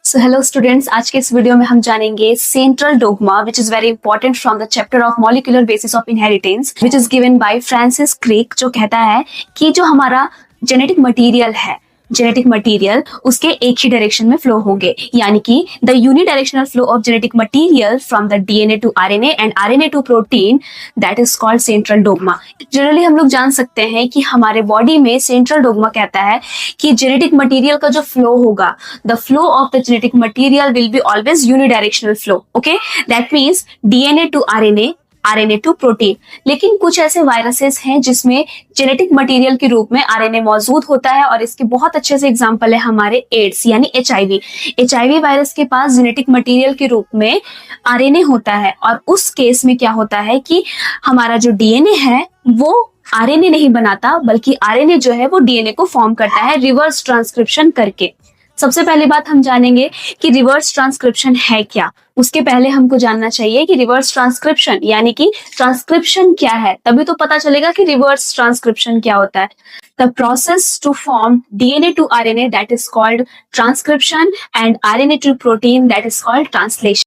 So hello students, आज के इस वीडियो में हम जानेंगे central dogma which is very important from the chapter of molecular basis of inheritance which is given by Francis Crick, जो कहता है कि जो हमारा जेनेटिक मटेरियल उसके एक ही डायरेक्शन में फ्लो होंगे, यानी कि the unidirectional flow of genetic material from the DNA to RNA and RNA to protein, that is called central dogma. Generally हम लोग जान सकते हैं कि हमारे बॉडी में सेंट्रल डोग्मा कहता है कि जेनेटिक मटेरियल का जो फ्लो होगा, the flow of the genetic material will be always unidirectional flow. Okay, that means DNA to RNA, RNA to protein. लेकिन कुछ ऐसे वायरसेस हैं जिसमें जेनेटिक मटेरियल के रूप में आरएनए मौजूद होता है, और इसके बहुत अच्छे से एग्जांपल है हमारे एड्स यानी एचआईवी। एचआईवी वायरस के पास जेनेटिक मटेरियल के रूप में आरएनए होता है, और उस केस में क्या होता है कि हमारा जो डीएनए है वो आरएनए नहीं बनाता, बल्कि आरएनए जो है वो डीएनए को फॉर्म करता है रिवर्स ट्रांसक्रिप्शन करके। सबसे पहली बात हम जानेंगे कि रिवर्स ट्रांसक्रिप्शन है क्या। उसके पहले हमको जानना चाहिए कि रिवर्स ट्रांसक्रिप्शन यानी कि ट्रांसक्रिप्शन क्या है, तभी तो पता चलेगा कि रिवर्स ट्रांसक्रिप्शन क्या होता है। The process to form DNA to RNA, that is called transcription, and RNA to protein, that is called translation.